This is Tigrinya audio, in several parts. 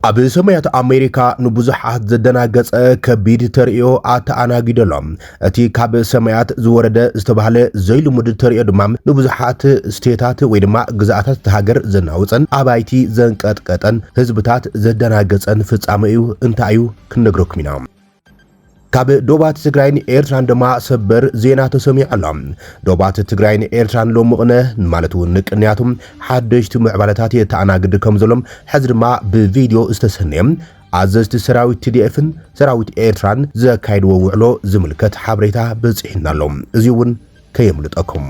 ኣብ ሰማያት ኣሜሪካ ንብዙሓት ዘደናገጸ ከቢድ ተርእዮ ኣተኣናጊደሎም እቲ ካብ ሰማያት ዝወረደ ዝተባሃለ ዘይልሙድ ተርእዮ ድማ ንብዙሓት ስቴታት ወይ ድማ ግዛኣታት ሃገር ዘናውፀን ኣባይቲ ዘንቀጥቀጠን ህዝብታት ዘደናገጸን ፍጻመ እዩ እንታይ እዩ ክንነግረኩም ኢና ካብ ዶባት ትግራይን ኤርትራን ድማ ሰበር ዜና ተሰሚዑ ኣሎ ዶባት ትግራይን ኤርትራን ሎምቕነ ማለት እውን ንቅንያቱም ሓደሽቲ ምዕባለታት የተኣናግድ ከም ዘሎም ሕዚ ድማ ብቪድዮ ዝተሰነየ ኣዘዝቲ ሰራዊት TDFን ሰራዊት ኤርትራን ዘካይድዎ ውዕሎ ዝምልከት ሓበሬታ በፂሕና ኣሎ እዚ እውን ከየምልጠኩም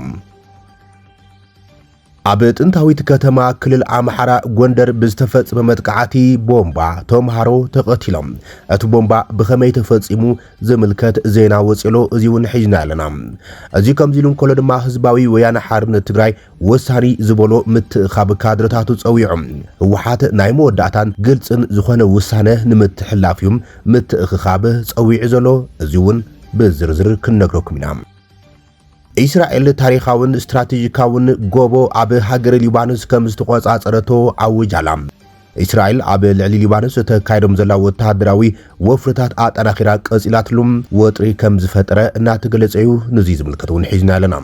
ኣብ ጥንታዊት ከተማ ክልል ኣምሓራ ጎንደር ብዝተፈጸመ መጥቃዕቲ ቦምባ ተምሃሮ ተቐቲሎም እቲ ቦምባ ብኸመይ ተፈጺሙ ዝምልከት ዜና ወፂሎ እዚ እውን ሒዝና ኣለና እዚ ከምዚ ኢሉ እንከሎ ድማ ህዝባዊ ወያነ ሓርነት ትግራይ ወሳኒ ዝበሎ ምትእኻብ ካድረታቱ ፀዊዖም ህወሓት ናይ መወዳእታን ግልጽን ዝኾነ ውሳነ ንምትሕላፍ እዩ ምትእኻብ ፀዊዑ ዘሎ እዚ እውን ብዝርዝር ክንነግረኩም ኢና ኢስራኤል ታሪኻውን ስትራቴጂካውን ጎቦ ኣብ ሃገር ሊባኖስ ከም ዝተቆጻጸረቶ ኣውጃላ ኢስራኤል ኣብ ልዕሊ ሊባኖስ ተካይዶም ዘላ ወተሃደራዊ ወፍርታት ኣጠናኺራ ቀጺላትሉም ወጥሪ ከም ዝፈጠረ እናተገለጸ እዩ ነዚ ዝምልከት እውን ሒዝና ኣለና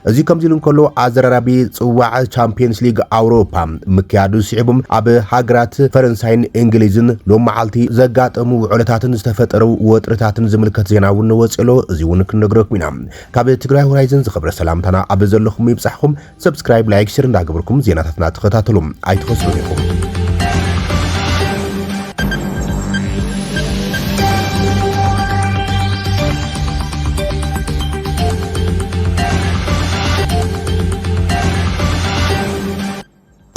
እዚ ከምዚ ኢሉ እንከሎ ኣዘራራቢ ጽዋዕ ቻምፒየንስ ሊግ ኣውሮፓ ምክያዱ ስዒቡም ኣብ ሃገራት ፈረንሳይን እንግሊዝን ሎም መዓልቲ ዘጋጠሙ ውዕለታትን ዝተፈጠሩ ወጥርታትን ዝምልከት ዜና እውን ወፂሎ እዚ እውን ክንነግረኩም ኢና ካብ ትግራይ ሆራይዘን ዝኽብረ ሰላምታና ኣብ ዘለኹም ይብጻሕኩም ሰብስክራይብ ላይክ ሼር እንዳገበርኩም ዜናታትና ተኸታተሉ ኣይትኸስሩን ኢኹም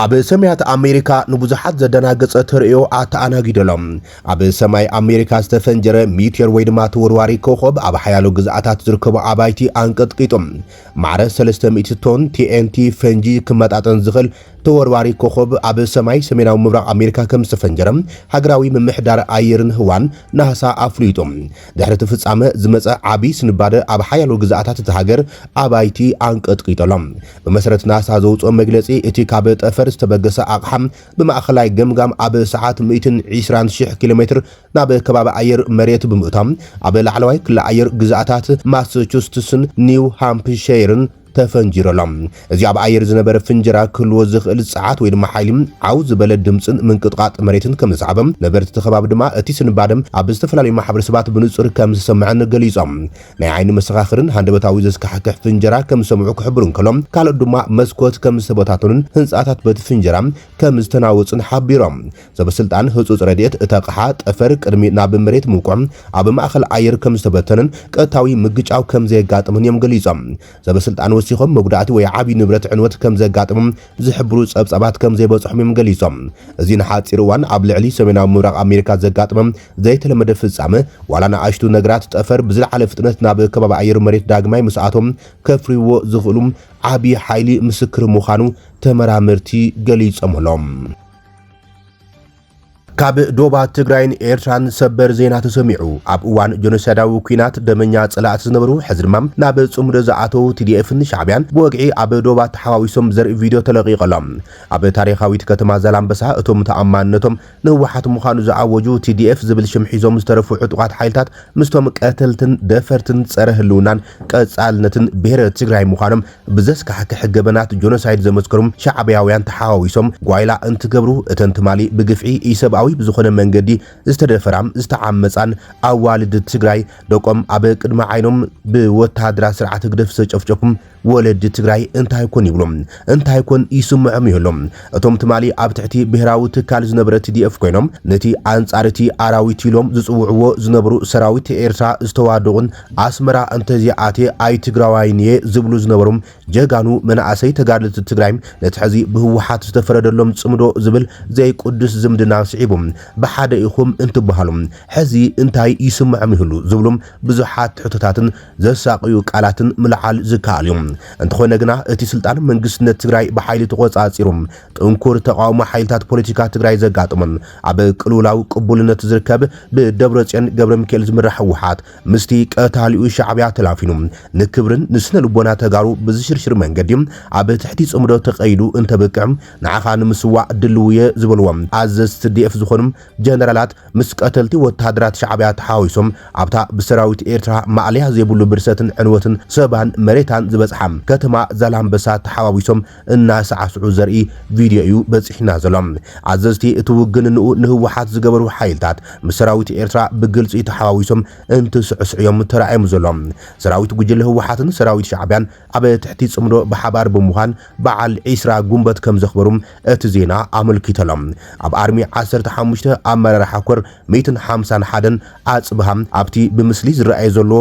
ኣብ ሰማያት ኣሜሪካ ንብዙሓት ዘደናገጸ ተርእዮ ኣተኣናጊደሎም ኣብ ሰማይ ኣሜሪካ ዝተፈንጀረ ሚቴር ወይ ድማ ተወርዋሪ ኮኸብ ኣብ ሓያሎ ግዝኣታት ዝርከቡ ኣባይቲ አንቀጥቂጦም ማዕረ 300 ቶን TNT ፈንጂ ክመጣጠን ዝኽእል ተወርዋሪ ኮኸብ ኣብ ሰማይ ሰሜናዊ ምብራቕ ኣሜሪካ ከም ዝተፈንጀረ ሃገራዊ ምምሕዳር ኣየርን ህዋን ናሳ ኣፍሊጦም ድሕሪ ፍጻመ ዝመፀ ዓቢ ስንባደ ኣብ ሓያሎ ግዝኣታት ተሃገር ኣባይቲ አንቀጥቂጦሎም ብመሰረት ናሳ ዘውፅኦ መግለጺ እቲ ካብ ጠፈር ዝተበገሰ ኣቕሓ ብማእኸላይ ገምጋም ኣብ ሰዓት 120,000 ኪሎሜትር ናብ ከባቢ ኣየር መሬት ብምእታም ኣብ ላዕለዋይ ክልል ኣየር ግዝኣታት ማሳቹሴትስን ኒው ሃምፕሻየርን ተፈንጅረሎም እዚ ኣብ ኣየር ዝነበረ ፍንጀራ ክህልዎ ዝኽእል ሰዓት ወይ ድማ ሓይሊ ዓው ዝበለ ድምፅን ምንቅጥቃጥ መሬትን ከም ዝሰዓበም ነበርቲ ተኸባቢ ድማ እቲ ስንባደም ኣብ ዝተፈላለዩ ማሕበረሰባት ብንጹር ከም ዝሰምዐን ገሊጾም ናይ ዓይኒ መሰኻኽርን ሃንደበታዊ ዘስካሕክሕ ፍንጀራ ከም ዝሰምዑ ክሕብሩ እንከሎም ካልኦት ድማ መስኮት ከም ዝተበታተኑን ህንፃታት በቲ ፍንጀራ ከም ዝተናወፁን ሓቢሮም ሰበስልጣን ህጹጽ ረድኤት እቲ ኣቕሓ ጠፈር ቅድሚ ናብ መሬት ምውቋም ኣብ ማእኸል ኣየር ከም ዝተበተነን ቀጥታዊ ምግጫው ከም ዘየጋጥምን እዮም ገሊጾም ሰበስልጣን ሲኾም መጉዳእቲ ወይ ዓቢ ንብረት ዕንወት ከም ዘጋጥሞም ዝሕብሩ ጸብጻባት ከም ዘይበጽሖም እዮም ገሊጾም እዚ ንሓፂር እዋን ኣብ ልዕሊ ሰሜናዊ ምብራቕ ኣሜሪካ ዘጋጥሞም ዘይተለመደ ፍጻመ ዋላ ንኣሽቱ ነገራት ጠፈር ብዝለዓለ ፍጥነት ናብ ከባቢ ኣየር መሬት ዳግማይ ምስኣቶም ከፍርይዎ ዝኽእሉ ዓቢ ሓይሊ ምስክር ምዃኑ ተመራመርቲ ገሊጾምሎም ካብ ዶባት ትግራይን ኤርትራን ሰበር ዜና ተሰሚዑ ኣብ እዋን ጆኖሳይዳዊ ኩናት ደመኛ ጽላእት ዝነበሩ ሕዚ ድማ ናብ ጽምዶ ዝኣተው TDFን ሻዕብያን ብወግዒ ኣብ ዶባት ተሓዋዊሶም ዘርኢ ቪድዮ ተለቂቖሎም ኣብ ታሪኻዊት ከተማ ዛላምበሳ እቶም ተኣማንነቶም ንህወሓት ምዃኑ ዝኣወጁ TDF ዝብል ሽም ሒዞም ዝተረፉ ዕጡቓት ሓይልታት ምስቶም ቀተልትን ደፈርትን ፀረ ህልውናን ቀጻልነትን ብሔረ ትግራይ ምዃኖም ብዘስካሕክሕ ገበናት ጆኖሳይድ ዘመስከሩም ሻዕብያውያን ተሓዋዊሶም ጓይላ እንትገብሩ እተን ትማሊ ብግፍዒ ኢሰብኣዊ ብዝኾነ መንገዲ ዝተደፈራም ዝተዓመፃን ኣዋልድ ትግራይ ደቆም ኣብ ቅድመ ዓይኖም ብወታደራ ስርዓት ግደፍ ዝተጨፍጨፉም ወለዲ ትግራይ እንታይ ኮን ይብሎም እንታይ ኮን ይስምዖም ይህሎም እቶም ትማሊ ኣብ ትሕቲ ብሔራዊ ትካል ዝነበረ TDF ኮይኖም ነቲ ኣንጻርቲ ኣራዊት ኢሎም ዝጽውዕዎ ዝነበሩ ሰራዊት ኤርትራ ዝተዋደቑን ኣስመራ እንተዚኣቴ ኣይ ትግራዋይን እየ ዝብሉ ዝነበሩም ጀጋኑ መናእሰይ ተጋድልቲ ትግራይ ነቲ ሕዚ ብህወሓት ዝተፈረደሎም ጽምዶ ዝብል ዘይቅዱስ ዝምድና ስዒቦም ብሓደ ኢኹም እንትበሃሉ ሕዚ እንታይ ይስምዖም ይህሉ ዝብሉም ብዙሓት ሕቶታትን ዘሳቅዩ ቃላትን ምልዓል ዝከኣል እዮም እንተኾነ ግና እቲ ስልጣን መንግስትነት ትግራይ ብሓይሊ ተቆጻጺሩም ጥንኩር ተቃውሞ ሓይልታት ፖለቲካ ትግራይ ዘጋጥሙን ኣብ ቅልውላው ቅቡልነት ዝርከብ ብደብረጽዮን ገብረ ሚካኤል ዝምራሕ ህወሓት ምስቲ ቀታሊኡ ሻዕብያ ተላፊኑ ንክብርን ንስነ ልቦና ተጋሩ ብዝሽርሽር መንገዲ ኣብ ትሕቲ ጽምዶ ተቀይዱ እንተበቅዕም ንዓኻ ንምስዋዕ ድልውየ ዝበልዎም ኣዘዝቲ ዲኤፍ ዝኾኑም ጀነራላት ምስ ቀተልቲ ወታደራት ሻዕብያ ተሓዊሶም ኣብታ ብሰራዊት ኤርትራ ማዕልያ ዘይብሉ ብርሰትን ዕንወትን ሰባን መሬታን ዝበጽሓ ከተማ ዛላምበሳ ተሓዋዊሶም እናሰዓስዑ ዘርኢ ቪድዮ እዩ በጽሕና ዘሎም ኣዘዝቲ እቲ ውግንንኡ ንህወሓት ዝገበሩ ሓይልታት ምስ ሰራዊት ኤርትራ ብግልጺ ተሓዋዊሶም እንትስዕስዕዮም ተራእዮም ዘሎም ሰራዊት ጉጅለ ህወሓትን ሰራዊት ሻዕብያን ኣብ ትሕቲ ጽምዶ ብሓባር ብምዃን በዓል 20 ጉንበት ከም ዘኽበሩም እቲ ዜና ኣመልኪተሎም ኣብ ኣርሚ 15 ኣመራርሓ ኮር 151 ኣጽብሃም ኣብቲ ብምስሊ ዝረኣይ ዘሎ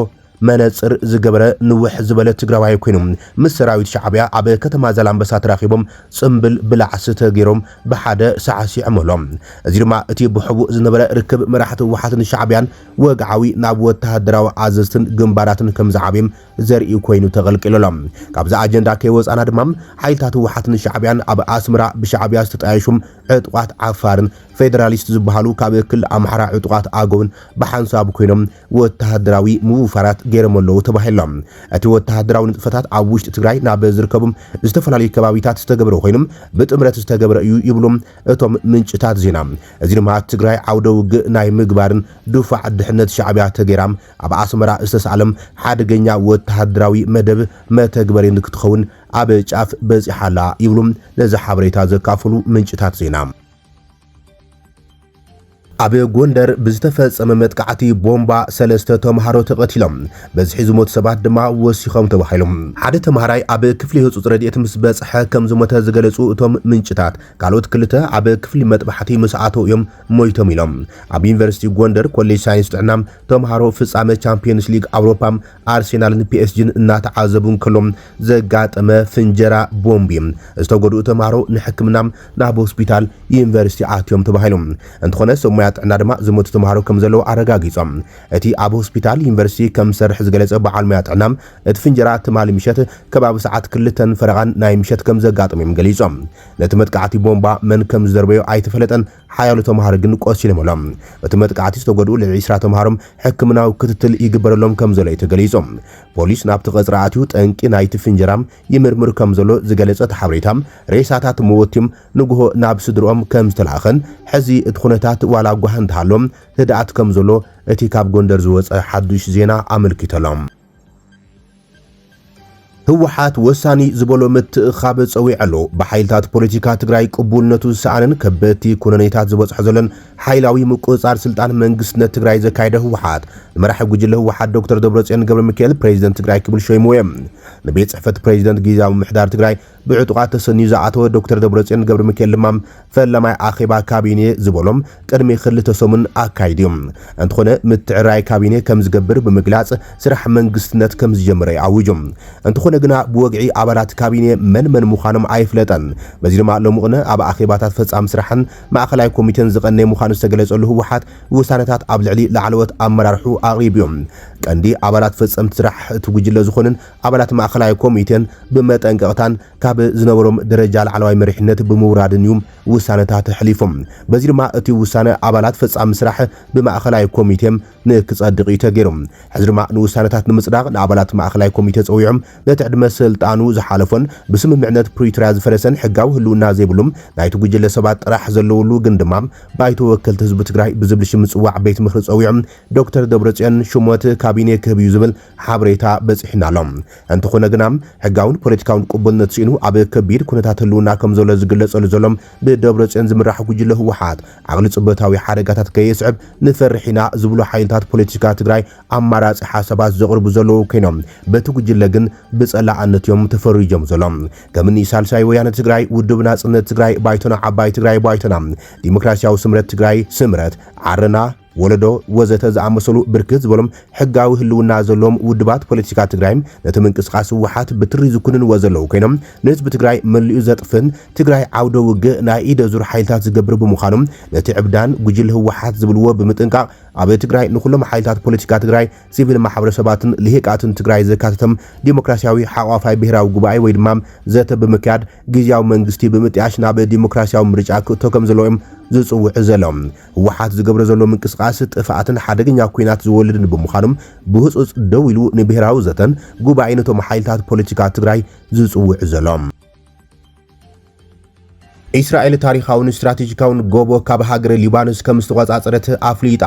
መነጽር ዝገበረ ንውሕ ዝበለ ትግራዋይ ኮይኑ ምስ ሰራዊት ሻዕብያ ኣብ ከተማ ዛላምበሳ ተራኺቦም ጽምብል ብላዕሲ ተገይሮም ብሓደ ሳዕሲዖምሎም እዚ ድማ እቲ ብሕቡእ ዝነበረ ርክብ መራሕቲ ህወሓትን ሻዕብያን ወግዓዊ ናብ ወተሃደራዊ ኣዘዝትን ግንባራትን ከም ዝዓብዮም ዘርኢ ኮይኑ ተገልቂሎም ካብዛ ኣጀንዳ ከይወፃና ድማ ሓይልታት ህወሓትን ሻዕብያን ኣብ ኣስመራ ብሻዕብያ ዝተጣየሹም ዕጥቋት ዓፋርን ፌደራሊስት ዝበሃሉ ካብ ክልል ኣምሓራ ዕጥቋት ኣገውን ብሓንሳብ ኮይኖም ወተሃደራዊ ምውፋራት ገይሮም ኣለዉ ተባሂሎም እቲ ወተሃደራዊ ንጥፈታት ኣብ ውሽጢ ትግራይ ናብ ዝርከቡ ዝተፈላለዩ ከባቢታት ዝተገብረ ኮይኖም ብጥምረት ዝተገብረ እዩ ይብሉም እቶም ምንጭታት ዜና እዚ ድማ ትግራይ ዓውደ ውግእ ናይ ምግባርን ድፋዕ ድሕነት ሻዕብያ ተገይራም ኣብ ኣስመራ ዝተሳለም ሓደገኛ ወተሃደራዊ መደብ መተግበሪ ንክትኸውን ኣብ ጫፍ በፂሓላ ይብሉም ነዚ ሓበሬታ ዘካፈሉ ምንጭታት ዜና ኣብ ጎንደር ብዝተፈጸመ መጥቃዕቲ ቦምባ 3 ተማሃሮ ተቐቲሎም በዝሒ ዝሞት ሰባት ድማ ወሲኾም ተባሂሎም ሓደ ተማሃራይ ኣብ ክፍሊ ህጹጽ ረድኤት ምስ በጽሐ ከም ዝሞተ ዝገለጹ እቶም ምንጭታት ካልኦት ክልተ ኣብ ክፍሊ መጥባሕቲ ምስ ኣተውዮም ሞይቶም ኢሎም ኣብ ዩኒቨርሲቲ ጎንደር ኮሌጅ ሳይንስ ጥዕና ተማሃሮ ፍጻመ ቻምፒየንስ ሊግ ኣውሮፓ ኣርሴናልን ፒኤስጂን እናተዓዘቡን ከሎም ዘጋጠመ ፍንጀራ ቦምቢ ዝተጎድኡ ተማሃሮ ንሕክምና ናብ ሆስፒታል ዩኒቨርሲቲ ኣትዮም ተባሂሎም እንተኾነ ሰሙያ ጥዕና ድማ ዝሞቱ ተማሃሮ ከም ዘለዎ ኣረጋጊጾም እቲ ኣብ ሆስፒታል ዩኒቨርሲቲ ከም ሰርሕ ዝገለጸ በዓል ሞያ ጥዕና እቲ ፍንጀራ ትማሊ ምሸት ከባቢ ሰዓት 2 ፈረቓን ናይ ምሸት ከም ዘጋጠመም ገሊጾም ነቲ መጥቃዕቲ ቦምባ መን ከም ዝደርበዮ ኣይተፈለጠን ሓያሉ ተማሃሮ ግን ቆሲሎም ኣሎም እቲ መጥቃዕቲ ዝተጎድኡ ለ20 ተማሃሮም ሕክምናዊ ክትትል ይግበረሎም ከም ዘሎ ተገሊጾም ፖሊስ ናብቲ ቀጽሪ ኣትዩ ጠንቂ ናይቲ ፍንጀራ ይምርምር ከም ዘሎ ዝገለጸ ሓበሬታ ሬሳታት ሞወትዮም ንግሆ ናብ ስድሮም ከም ዝተላኸን ሕዚ እቲ ኩነታት ዋላ ጓህ እንተሃሎም ህድኣት ከም ዘሎ እቲ ካብ ጎንደር ዝወፀ ሓዱሽ ዜና ኣመልኪተሎም ህወሓት ወሳኒ ዝበሎ ምትእኻብ ፀዊዕ ኣሎ ብሓይልታት ፖለቲካ ትግራይ ቅቡልነቱ ዝሰኣንን ከበድቲ ኩነኔታት ዝበፅሖ ዘሎን ሓይላዊ ምቁፅፃር ስልጣን መንግስትነት ትግራይ ዘካየደ ህወሓት ንመራሒ ጉጅለ ህወሓት ዶክተር ደብረጽዮን ገብረ ሚካኤል ፕሬዚደንት ትግራይ ክብል ሾይሙ እዮም ንቤት ጽሕፈት ፕሬዚደንት ጊዜያዊ ምሕዳር ትግራይ ብዕጡቃት ተሰኒዩ ዝኣተወ ዶክተር ደብረጽዮን ገብረ ሚካኤል ድማ ፈላማይ ኣኼባ ካቢኔ ዝበሎም ቅድሚ ክልተ ሰሙን ኣካይድዮም እንትኾነ ምትዕራይ ካቢኔ ከም ዝገብር ብምግላጽ ስራሕ መንግስትነት ከም ዝጀመረ ኣውጆም እንትኾነ ግና ብወግዒ ኣባላት ካቢኔ መን ምዃኖም ኣይፍለጠን በዚ ድማ ሎሙቕነ ኣብ ኣኼባታት ፈጻሚ ስራሕን ማእኸላይ ኮሚቴን ዝቐነየ ምዃኑ ዝተገለጸሉ ህወሓት ውሳነታት ኣብ ልዕሊ ላዕለዎት ኣመራርሑ ኣቕሪብዮም ቀንዲ ኣባላት ፈጸምቲ ስራሕ እቲ ጉጅለ ዝኾኑን ኣባላት ማእኸላይ ኮሚቴን ብመጠንቀቕታን ካብ ዝነበሮም ደረጃ ላዕለዋይ መሪሕነት ብምውራድን እዩ ውሳነታት ሕሊፎም በዚ ድማ እቲ ውሳነ ኣባላት ፈጻሚ ስራሕ ብማእኸላይ ኮሚቴም ንክጸድቕ ተገይሮም ሕዚ ድማ ንውሳነታት ንምጽዳቕ ንኣባላት ማእኸላይ ኮሚቴ ፀዊዖም ነቲ ዕድመ ስልጣኑ ዝሓለፎን ብስምምዕነት ፕሪቶሪያ ዝፈረሰን ሕጋዊ ህልውና ዘይብሉም ናይቲ ጉጅለ ሰባት ጥራሕ ዘለውሉ ግን ድማ ባይቶ ወከልቲ ህዝቢ ትግራይ ብዝብል ሽም ምጽዋዕ ቤት ምክሪ ፀዊዖም ዶክተር ደብረጽዮን ሽሞት ካቢኔ ክህብ እዩ ዝብል ሓበሬታ በፂሕና ኣሎም እንተኾነ ግና ሕጋውን ፖለቲካውን ቅቡልነት ሲኑ ኣብ ከቢድ ኩነታት ህልውና ከም ዘሎ ዝግለጸሉ ዘሎም ብደብረጽዮን ዝምራሕ ጉጅለ ህወሓት ዓቕሊ ጽበታዊ ሓደጋታት ከየስዕብ ንፈርሒና ዝብሉ ሓይልታት ፖለቲካ ትግራይ ኣማራጺ ሓሳባት ዘቕርቡ ዘለዉ ኮይኖም በቲ ጉጅለ ግን ብጸላእነት እዮም ተፈሪጆም ዘሎም ከምኒ ሳልሳይ ወያነ ትግራይ ውድብ ናጽነት ትግራይ ባይቶና ዓባይ ትግራይ ባይቶና ዲሞክራሲያዊ ስምረት ትግራይ ስምረት ዓረና ወለዶ ወዘተ ዝኣመሰሉ ብርክት ዝበሎም ሕጋዊ ህልውና ዘለዎም ውድባት ፖለቲካ ትግራይ ነቲ ምንቅስቃስ ህወሓት ብትሪ ዝኩንን ወዘለው ኮይኖም ንህዝቢ ትግራይ መሊኡ ዘጥፍን ትግራይ ዓውደ ውግእ ናይ ኢደ ዙር ሓይልታት ዝገብር ብምዃኖም ነቲ ዕብዳን ጉጅለ ህወሓት ዝብልዎ ብምጥንቃቅ ኣብ ትግራይ ንኩሎም ሓይልታት ፖለቲካ ትግራይ ሲቪል ማሕበረሰባትን ልሂቃትን ትግራይ ዘካተተም ዲሞክራሲያዊ ሓቋፋይ ብሄራዊ ጉባኤ ወይ ድማ ዘተ ብምክያድ ግዚያዊ መንግስቲ ብምጥያሽ ናብ ዲሞክራሲያዊ ምርጫ ክእቶ ከም ዘለዎም ዝጽውዕ ዘሎም ህወሓት ዝገብሮ ዘሎ ምንቅስቃስ ጥፍኣትን ሓደገኛ ኩናት ዝወልድን ብምዃኖም ብህጹጽ ደው ኢሉ ንብሄራዊ ዘተን ጉባኤ ነቶም ሓይልታት ፖለቲካ ትግራይ ዝጽውዕ ዘሎም እስራኤል ታሪኻውን ስትራቴጂካውን ጎቦ ካብ ሃገር ሊባኖስ ከም ዝተቆጻጸረት ኣፍሊጣ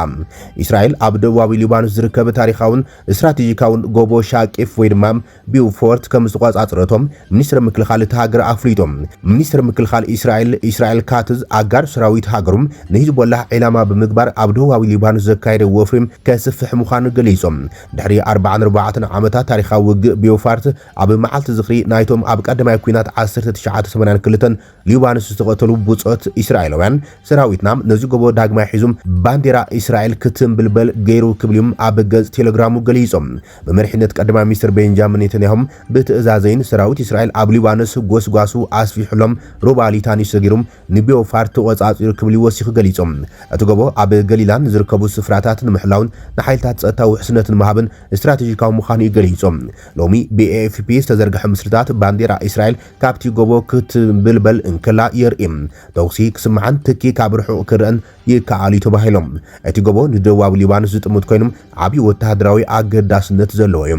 እስራኤል ኣብ ደቡባዊ ሊባኖስ ዝርከብ ታሪኻውን ስትራቴጂካውን ጎቦ ሻቂፍ ወይ ድማ ቢውፎርት ከም ዝተቆጻጸረቶም ሚኒስትር ምክልኻል ሃገር ኣፍሊጦም ሚኒስትር ምክልኻል እስራኤል ካትዝ ኣጋር ሰራዊት ሃገሩም ንሂዝቦላ ዒላማ ብምግባር ኣብ ደቡባዊ ሊባኖስ ዘካየደ ወፍሪ ከስፍሕ ምዃኑ ገሊጾም ድሕሪ 44 ዓመታት ታሪኻዊ ውግእ ቢውፎርት ኣብ መዓልቲ ዝኽሪ ናይቶም ኣብ ቀዳማይ ኩናት 1982 ሊባኖስ ዝተቀተሉ ብጾት እስራኤላውያን ሰራዊትና ነዚ ጎቦ ዳግማይ ሒዙም ባንዴራ እስራኤል ክትንብልበል ገይሩ ክብልዮም ኣብ ገጽ ቴሌግራሙ ገሊጾም በመሪሕነት ቀዳማይ ሚኒስትር ቤንጃሚን ኔታንያሁ ብትእዛዘይን ሰራዊት እስራኤል ኣብ ሊባኖስ ጎስጓሱ ኣስፊሕሎም ሮባሊታኒ ሰጊሮም ንቢውፎርት ተቆጻጺሩ ክብል ወሲኹ ገሊጾም እቲ ጎቦ ኣብ ገሊላን ዝርከቡ ስፍራታት ንምሕላውን ንሓይልታት ጸጥታ ውሕስነትን መሃብን ስትራቴጂካዊ ምዃኑ ገሊጾም ሎሚ ብኤኤፍፒ ዝተዘርግሐ ምስልታት ባንዴራ እስራኤል ካብቲ ጎቦ ክትንብልበል እንከላ የርኢም ተውሲ ክስምዓን ትኪ ካብ ርሑቕ ክርአን ይከኣል ተባሂሎም እቲ ጎቦ ንደቡባዊ ሊባኖስ ዝጥምት ኮይኖም ዓብዪ ወተሃደራዊ ኣገዳስነት ዘለዎ እዩ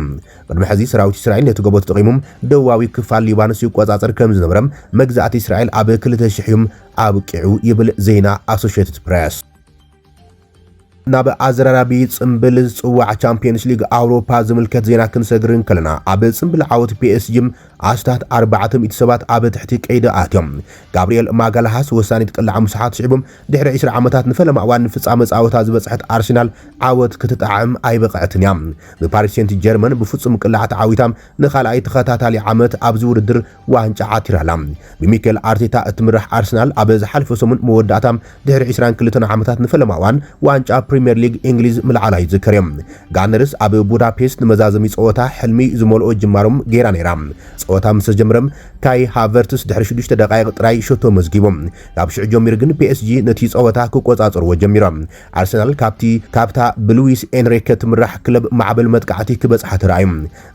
ቅድሚ ሕዚ ሰራዊት እስራኤል ነቲ ጎቦ ተጠቒሞም ደቡባዊ ክፋል ሊባኖስ ይቆጻጸር ከም ዝነበረ መግዛእቲ እስራኤል ኣብ 2000 ኣብቂዑ ይብል ዜና ኣሶሺየትድ ፕሬስ ናብ ኣዘራራቢ ጽምብል ጽዋዕ ቻምፒየንስ ሊግ ኣውሮፓ ዝምልከት ዜና ክንሰግርን ከለና ኣብ ጽምብል ዓወት ፒኤስጂ ኣስታት 400 ሰባት ኣብ ትሕቲ ቀይዲ ኣትዮም ጋብርኤል ማጋላሃስ ወሳኒ ትቅልዓ መስሓት ሽዕቦም ድሕሪ 20 ዓመታት ንፈለማ እዋን ፍጻመ ጻወታ ዝበጽሐት ኣርሰናል ዓወት ክትጣዕም ኣይበቕዐትን እያ ብፓሪስ ሴንት ጀርመን ብፍጹም ቅልዓት ዓዊታም ንኻልኣይ ተኸታታሊ ዓመት ኣብዚ ውድድር ዋንጫ ዓቲራላ ብሚኬል ኣርቴታ እትምራሕ ኣርሰናል ኣብ ዝሓለፈ ሰሙን መወዳእታ ድሕሪ 22 ዓመታት ንፈለማ እዋን ዋንጫ ፕሪሚየር ሊግ እንግሊዝ ምልዓላይ ዝከርዮም ጋነርስ ኣብ ቡዳፔስት ንመዛዘሚ ጸወታ ሕልሚ ዝመልኦ ጅማሮም ጌራ ነይራ ጸወታ ምስ ጀምረም ካይ ሃቨርትስ ድሕሪ 6 ደቂቕ ጥራይ ሸቶ መዝጊቦም ካብ ሽዑ ጀሚሩ ግን ፒኤስጂ ነቲ ጸወታ ክቆጻጸርዎ ጀሚሮም ኣርሰናል ካብታ ብሉዊስ ኤንሪኬ ትምራሕ ክለብ ማዕበል መጥቃዕቲ ክበጽሓ ተራእዩ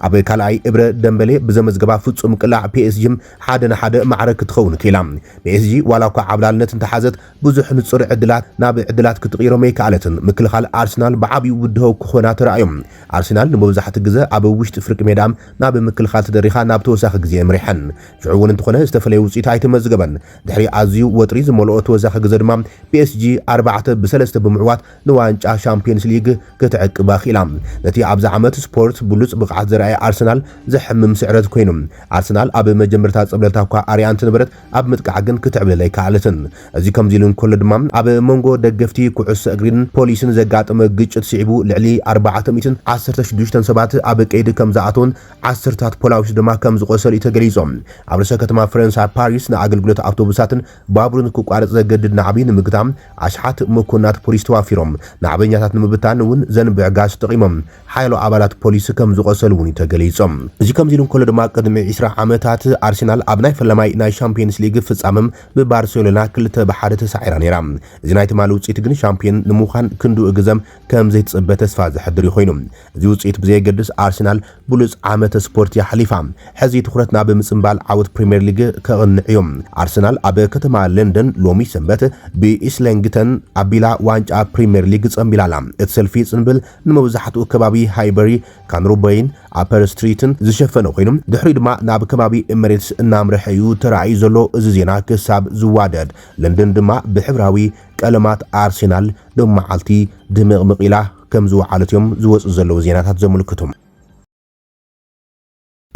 ኣብ ካልኣይ እብረ ደምበሌ ብዘመዝገባ ፍጹም ቅላዕ ፒኤስጂ ሓደ ንሓደ ማዕረክ ክትኸውን ክኢላ ፒኤስጂ ዋላ እኳ ዓብላልነት እንተሓዘት ብዙሕ ንጹር ዕድላት ናብ ዕድላት ክትቕይሮም ኣይከኣለትን ምክልኻል ኣርሰናል ብዓብዪ ውድሆ ክኾና ተራእዮም ኣርሰናል ንመብዛሕትኡ ግዜ ኣብ ውሽጢ ፍርቂ ሜዳ ናብ ምክልኻል ተደሪኻ ናብ ተወሳኺ ግዜ ምሪሐን ሽዑ እውን እንተኾነ ዝተፈለየ ውፅኢት ኣይተመዝገበን ድሕሪ ኣዝዩ ወጥሪ ዝመልኦ ተወሳኺ ግዜ ድማ ፒኤስጂ 4-3 ብምዕዋት ንዋንጫ ሻምፒየንስ ሊግ ክትዕቅባ ኺኢላ ነቲ ኣብዚ ዓመት ስፖርት ብሉፅ ብቕዓት ዘርኣየ ኣርሰናል ዘሕምም ስዕረት ኮይኑ ኣርሰናል ኣብ መጀመርታ ጸብለታ እኳ ኣርያን ትነበረት ኣብ ምጥቃዕ ግን ክትዕብለል ኣይከኣለትን እዚ ከምዚ ኢሉ እንከሎ ድማ ኣብ መንጎ ደገፍቲ ኩዕሶ እግሪን ፖሊስን ዘጋጠመ ግጭት ስዒቡ ልዕሊ 416 ሰባት ኣብ ቀይዲ ከም ዝኣተውን 10ታት ፖላዊስ ድማ ከም ዝቆሰሉ ተገሊጾም ኣብ ርዕሰ ከተማ ፈረንሳይ ፓሪስ ንኣገልግሎት ኣውቶቡሳትን ባቡርን ክቋረጽ ዘገድድ ናዕቢ ንምግታም ኣሽሓት መኮናት ፖሊስ ተዋፊሮም ናዕበኛታት ንምብታን እውን ዘንብዕ ጋዝ ተጠቒሞም ሓይሎ ኣባላት ፖሊስ ከም ዝቆሰሉ እውን ተገሊጾም እዚ ከምዚ ኢሉ እንከሎ ድማ ቅድሚ 20 ዓመታት ኣርሰናል ኣብ ናይ ፈለማይ ናይ ሻምፒየንስ ሊግ ፍጻመም ብባርሴሎና 2-1 ተሳዒራ ነይራ እዚ ናይ ትማሊ ውጽኢት ግን ሻምፒየን ንምዃን ክንዱ እግዘም ከም ዘይትጽበ ተስፋ ዝሕድር ኮይኑ እዚ ውጽኢት ብዘይገድስ ኣርሰናል ብሉጽ ዓመተ ስፖርት ያሕሊፋ ሕዚ ትኹረት ናብ ምጽምባል ዓወት ፕሪሚየር ሊግ ከቕንዕዮም ኣርሰናል ኣብ ከተማ ለንደን ሎሚ ሰንበት ብኢስለንግተን ኣቢላ ዋንጫ ፕሪሚየር ሊግ ጸምቢላላ እቲ ሰልፊ ጽንብል ንመብዛሕትኡ ከባቢ ሃይበሪ ካንሩበይን ኣፐር ስትሪትን ዝሸፈነ ኮይኑ ድሕሪ ድማ ናብ ከባቢ ኤሚሬትስ እናምርሐ እዩ ተራእዩ ዘሎ እዚ ዜና ክሳብ ዝዋደድ ለንደን ድማ ብሕብራዊ ቀለማት ኣርሰናል ደመዓልቲ ድምቕምቕ ኢላ ከም ዝወዓለት እዮም ዝወፁ ዘለዉ ዜናታት ዘመልክቱ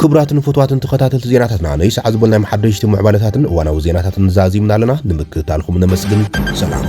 ክቡራትን ፈትዋትን ተኸታተልቲ ዜናታትና ናይ ሰዓት ዝበልናይ መሓደሽቲ ምዕባለታትን እዋናዊ ዜናታትን ዛዚምና ኣለና ንምክትታልኩም ነመስግን ሰላም